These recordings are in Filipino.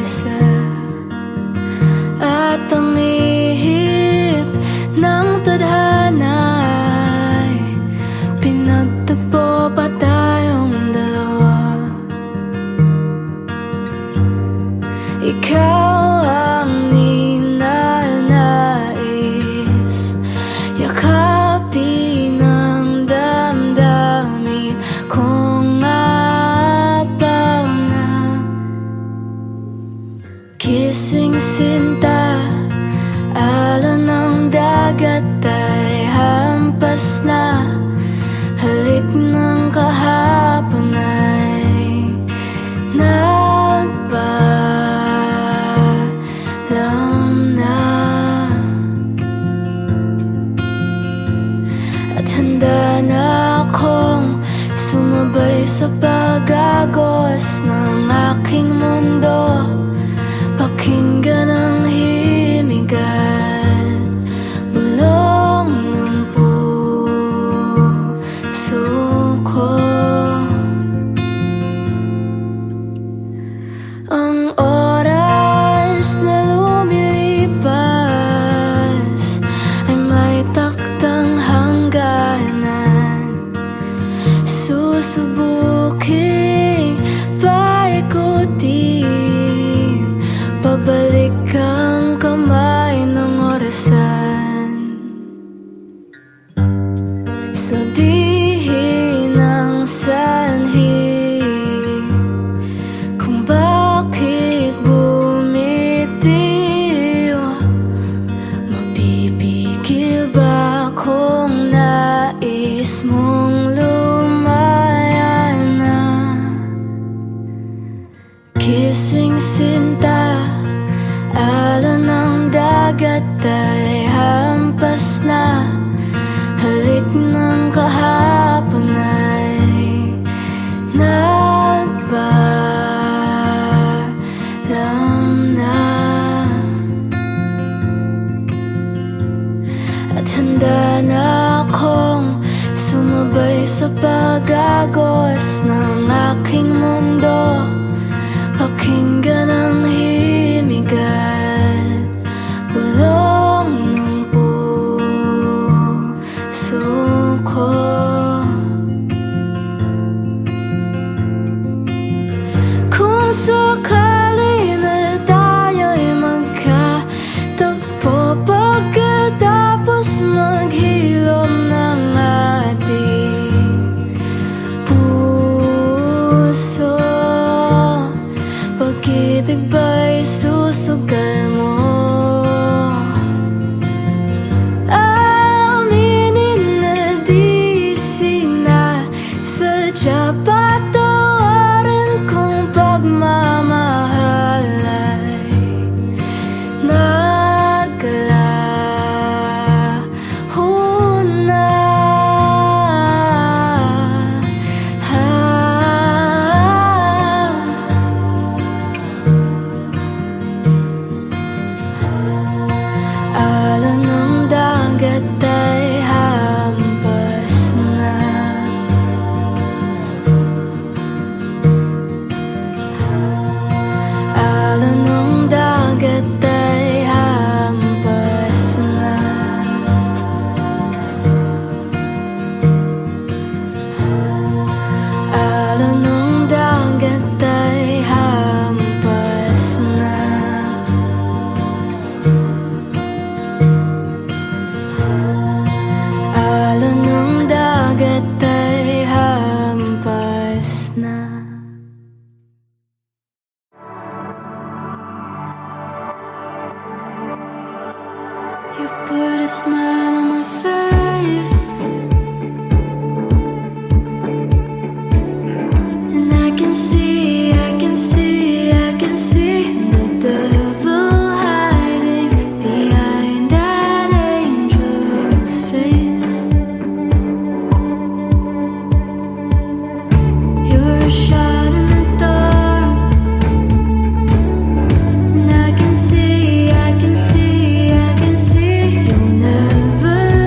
mag-isa. At ang ihip ng tadhana ay pinagtagpo pa tayong dalawa. Ikaw ang ninanais, yakapin ang damdamin kong apaw na. Kising sinta, alon ng dagat ay hampas na. Halik ng kahapon ay nagpaalam na. At handa na akong sumabay sa pag-agos ng aking mundo. Pakinggan ang himig at bulong ng puso ko. Ang oras na lumilipas ay may taktang hangganan. Susubuking paikutin, pabalik ang kamay ng orasan. Sabihin ang sanhi kung bakit bumitiyo. Mapipigil ba kung nais mong lumaya na? Kising sinta, alon ng dagat ay hampas na. Halik ng kahapon ay nagpaalam na. At handa na akong sumabay sa pag-agos ng aking mundo. Pakinggan ang himig at bulong ng puso ko. Kung sakali na tayo'y magkatagpo, pagkatapos maghilom ng ating puso, pag-ibig ba'y susugal mo? Aminin na di sinasadya, patawarin kung pagmamahal ay naglaho na. Alon ng dagat ay hampas na. Alon ng dagat ay hampas na. Alon ng dagat ay hampas na. Alon ng dagat ay hampas na. You put a smile on my face, and I can see, I can see, I can see the devil hiding behind that angel's face. You're a shot in the dark, and I can see, I can see, I can see you'll never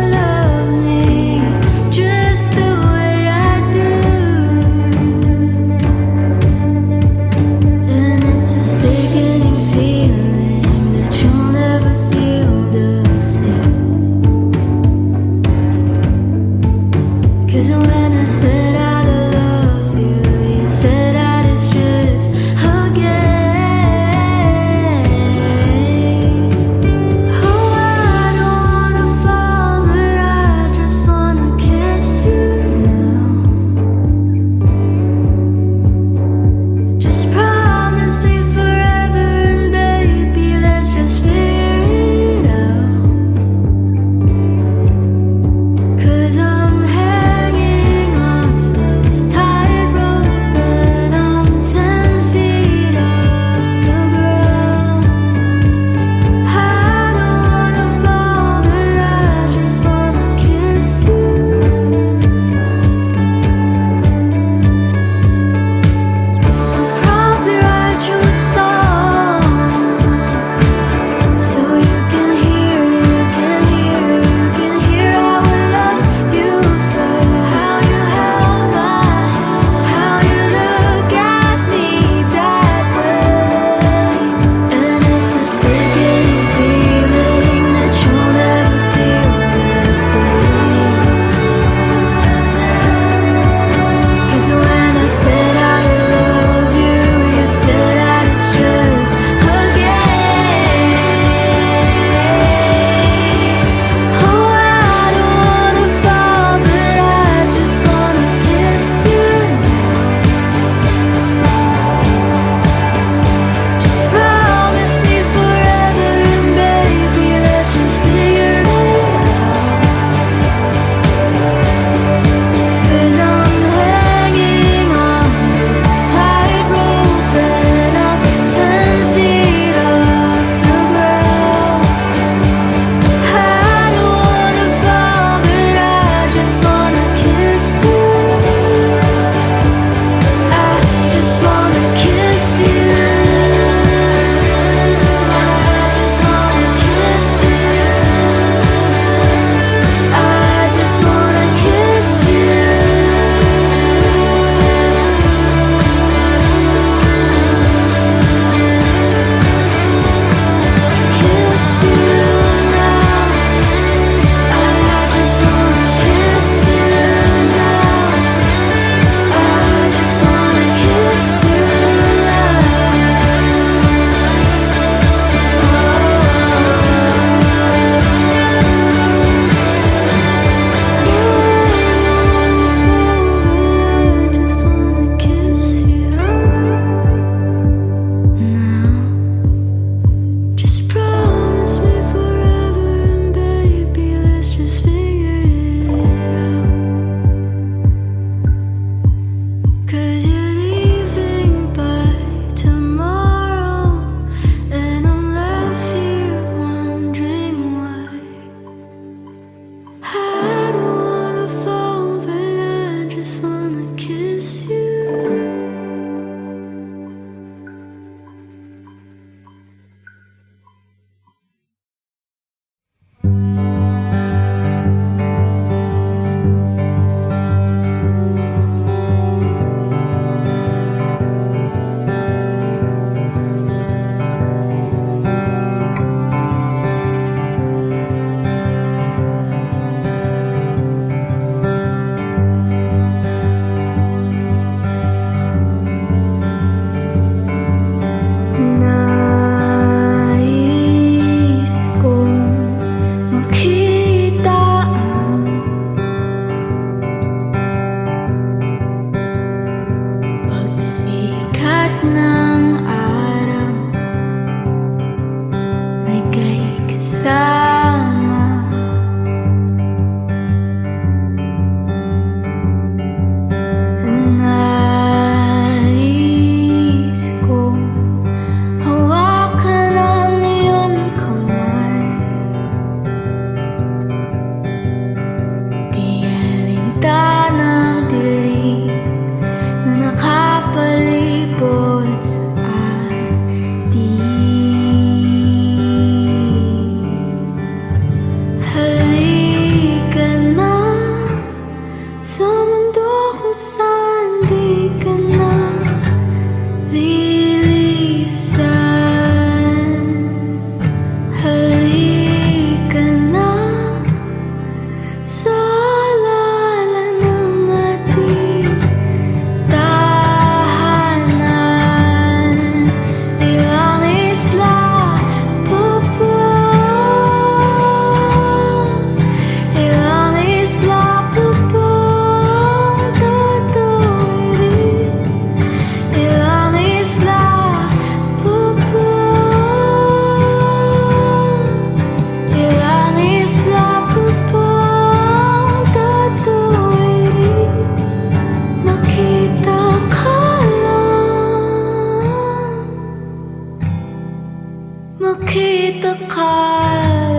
kita ka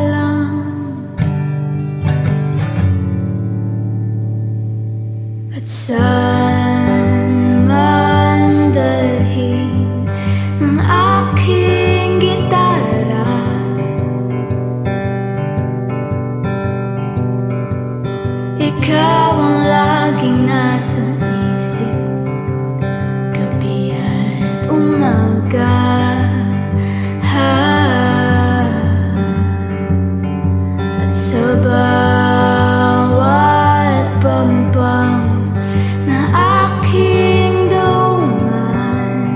lang. At saan man dalhin ng aking gitara, ikaw ang laging nasa isip, gabi at umaga. At sa bawat pampang na aking dungan,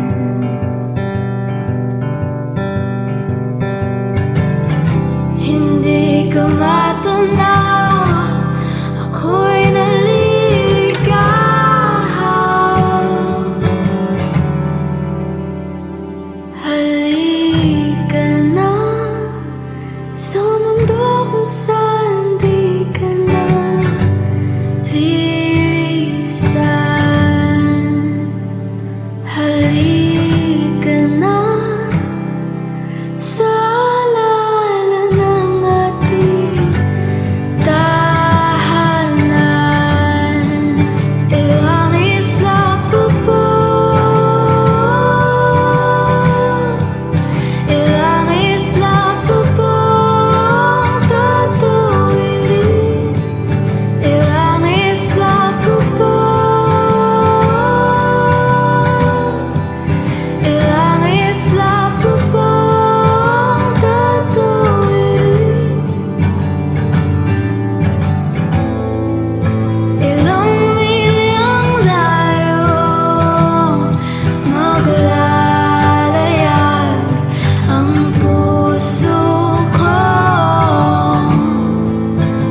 hindi ka matanaw, ako'y naligaw. Halika na sa mundo kung saan di ka na lilisan. Halika na sa alala ng ating tahanan. Ilang isla pa ba? Ilang isla pa ba ang tatawirin? Ilang isla pa ba? Ilang isla pa ba ang tatawirin? Ilang milyang layo maglalayag ang puso ko,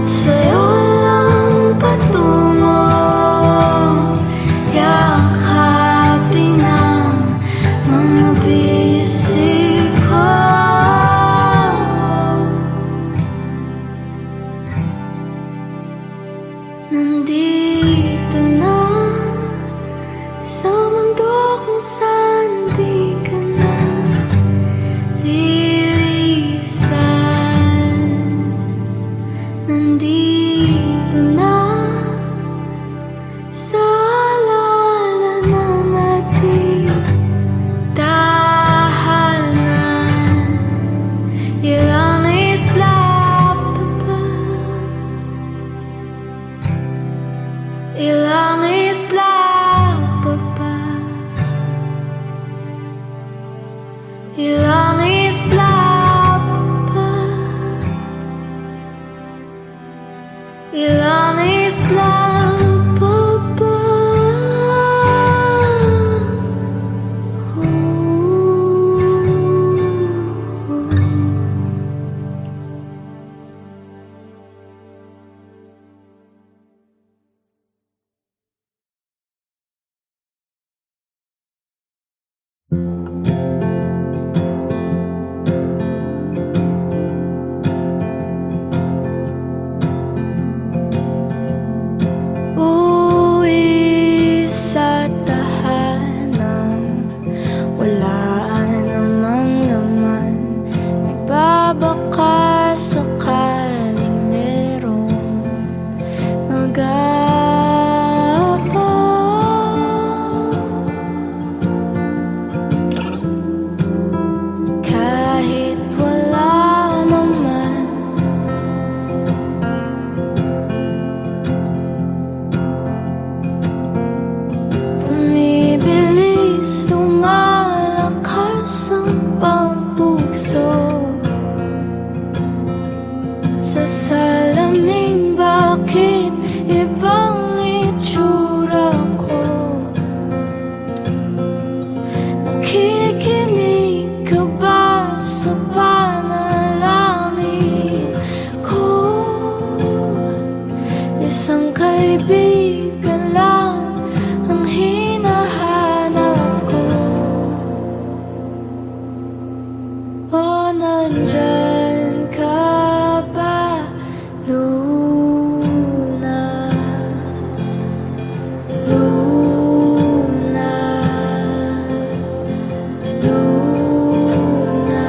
sa'yo lang patungo, yakapin ang mga bisig ko. Nandito na sa mundo kung saan di ka na lilisan. Nandito na sa alala ng ating tahanan. Ilang isla pa ba? Ilang isla pa ba? Ilang isla pa ba? Ilang isla pa ba? Uwi sa tahanan, wala namang laman. Nagbabaka sakaling merong mag-aabang. Kahit wala naman, bumibilis, lumalakas ang pagpuso sa salamin. Bakit ibang itsura ko? Nakikinig ka ba sa panalangin ko? Isang kaibigan lang ang hinahanap ko. O nandyan ka ba, Luna? Luna, Luna.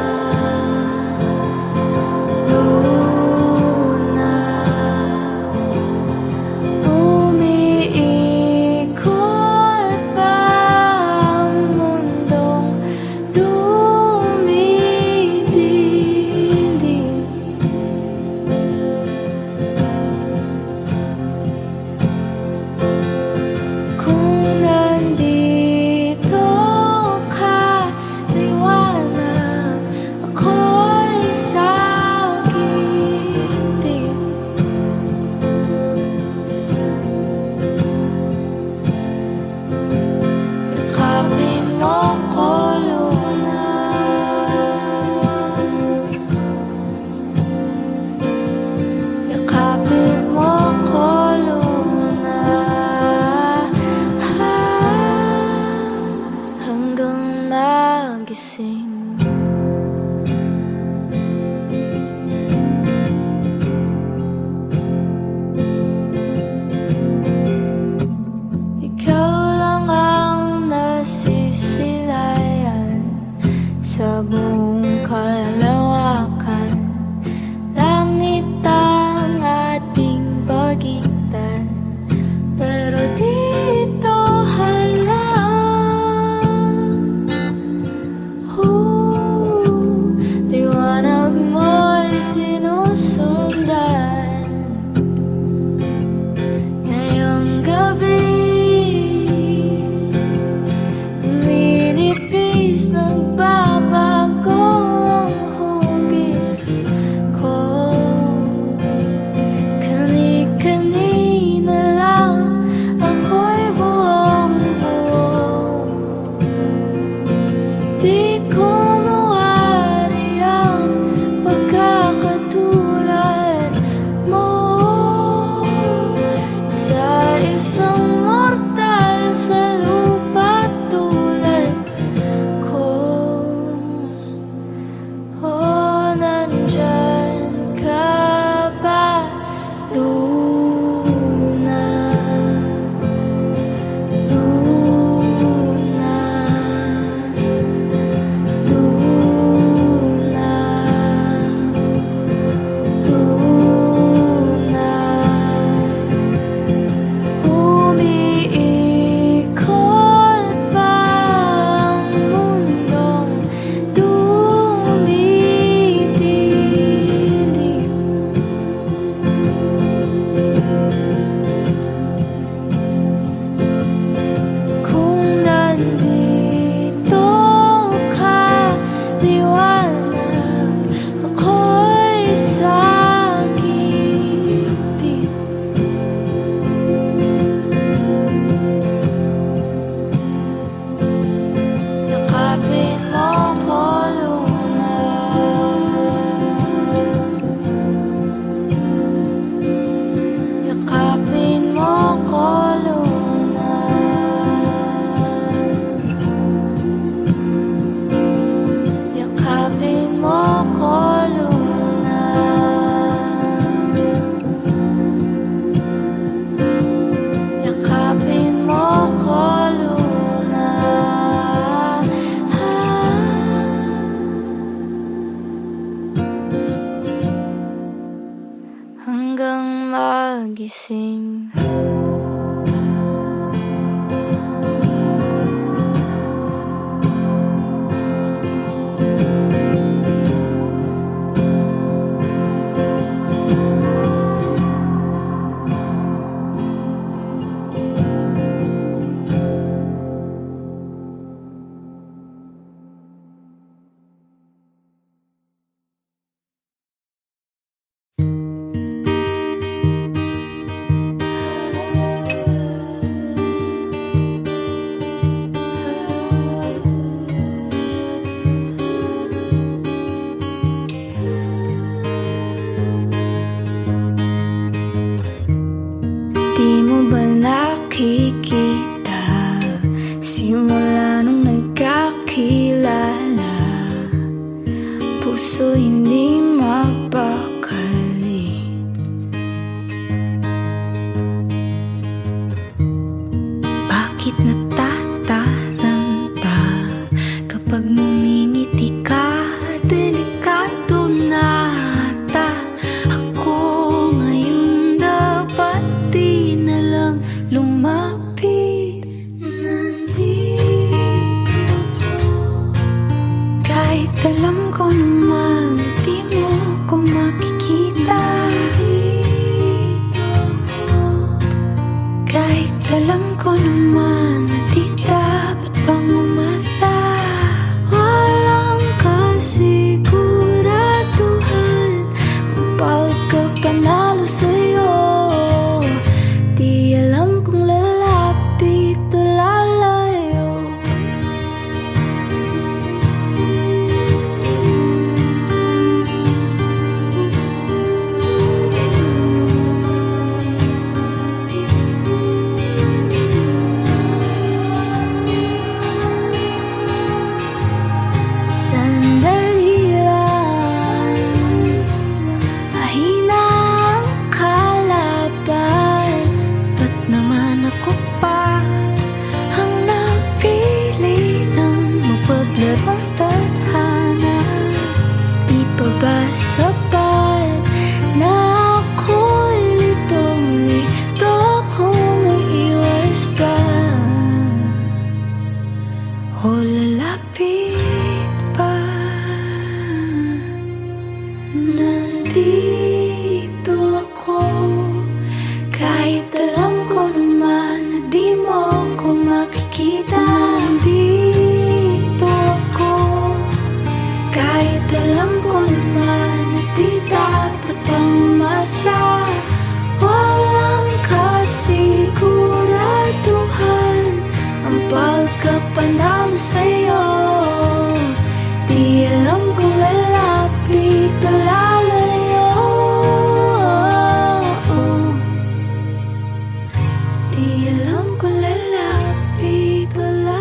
iyong kalawakan. Langit ang ating pagitan, pero dito halang liwanag mo'y sinusundan. Ngayong gabi uminipis, nagbabago ang hugis ko. Kani-kanina lang ako'y buong-buo. Di ko mawari ang pagkakatulad mo sa isang mortal sa lupa tulad ko. Oh, nandyan ka ba, Luna? Luna, Luna, Luna. Umiikot pa ang mundong dumidilim. Kung nandito ka, liwanag, ako'y sakipin. Yakapin mo ko, Luna. Yakapin mo ko, Luna. Yakapin mo ko, Luna. Yakapin mo ko, Luna. Hanggang magising. Di mo ba nakikita, simula nung nagkakilala, puso hindi mapakali. Bakit natataranta kapag ngumingiti ka? Delikado na ata ako ngayon, dapat di na lang lumapit. Nandito ko, kahit alam ko naman di mo ko makikita. Nandito ko, kahit alam ko naman na di dapat pang umasa. Walang kasiguraduhan kung pagkapanalo sa'yo. Di alam kung lalapit o lalayo. sapat na ako'y litong-lito kung iiwas pa o lalapit pa. Nandito ako kahit alam ko naman na di mo ako makikita. Nandito ako kahit alam ko naman na di dapat pang umasa. Walang kasiguraduhan ang pagkapanalo sa'yo. Di alam kung lalapit o lalayo. Di alam kung lalapit o lalayo.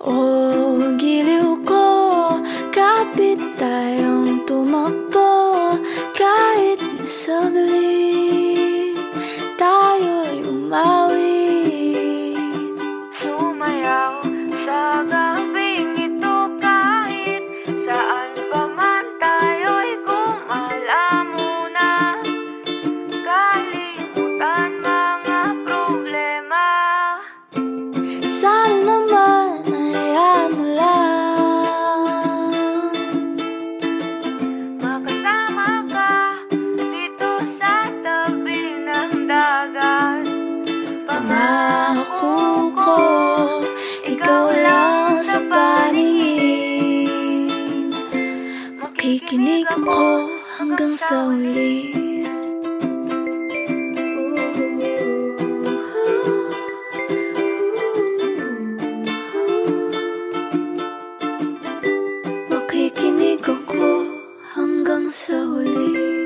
Oh, giliw ko, kapit tayong tumakbo. Kahit na saglit, tayo'y umawit. Sumayaw sa gabing ito, kahit saan pa man tayo'y gumala muna. Kalimutan mga problema. Sana naman hayaan mo lang makasama ka dito sa tabi ng dagat. Pangako ko, ikaw lang sa paningin. Makikinig ako hanggang sa huli. Makikinig ako hanggang sa huli.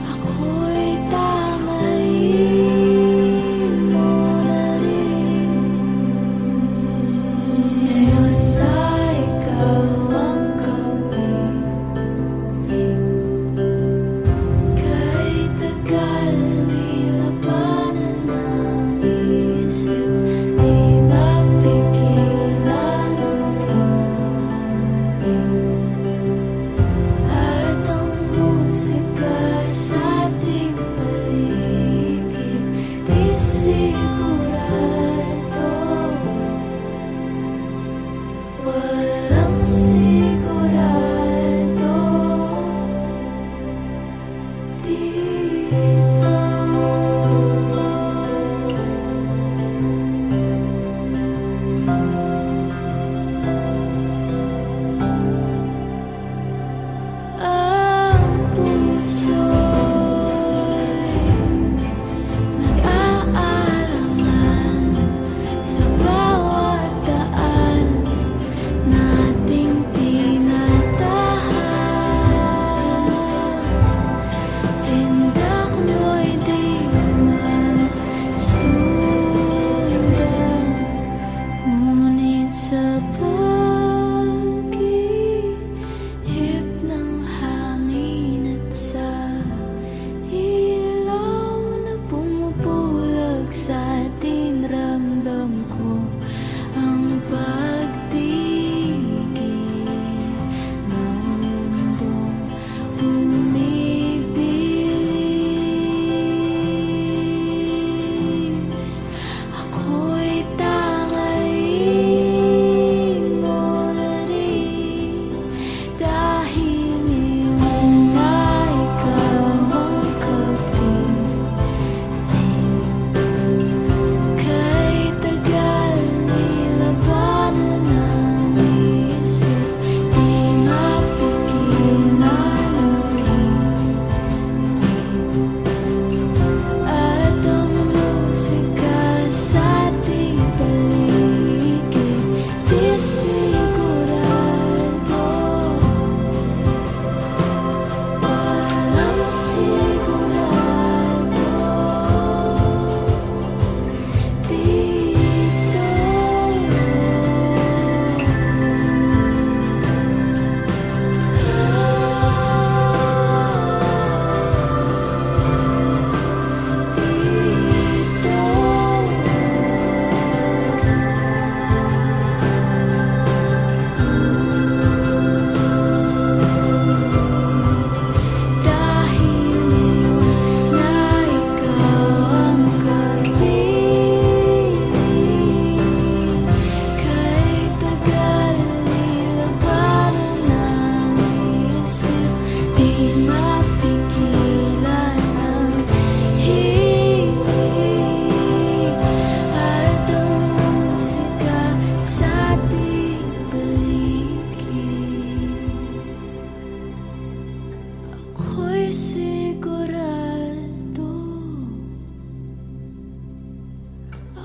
Ako'y tamayin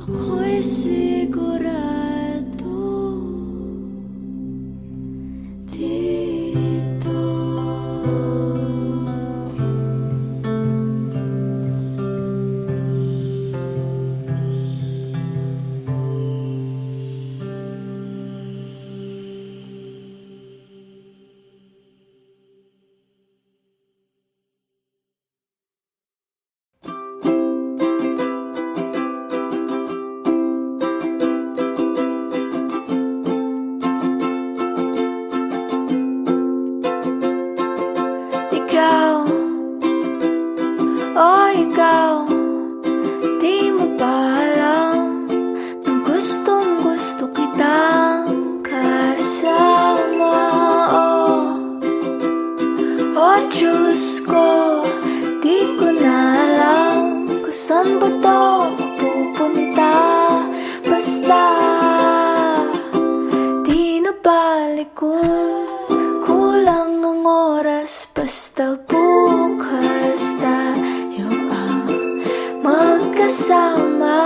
ako'y sigurado dito. Ikaw, oh ikaw, di mo ba alam na gustong gusto kitang kasama? Oh Diyos ko, di ko na alam kung saan ba to pupunta. Basta di na balik kulang ang oras. Basta bukas tayo ang magkasama.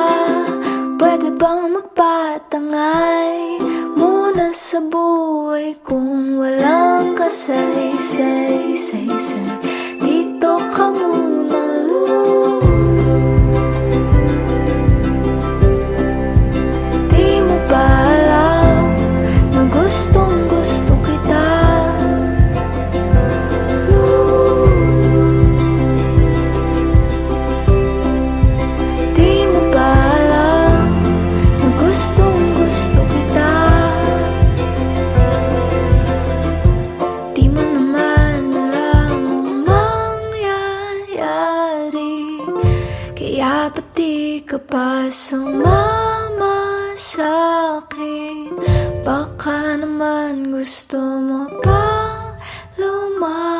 Pwede bang magpatangay muna sa buhay kung walang kasaysay? Dito ka muna, di mo ba alam na gustong gusto kita? Kaya ba't di ka pa sumama sa'kin? Baka naman gusto mo pa lumaki.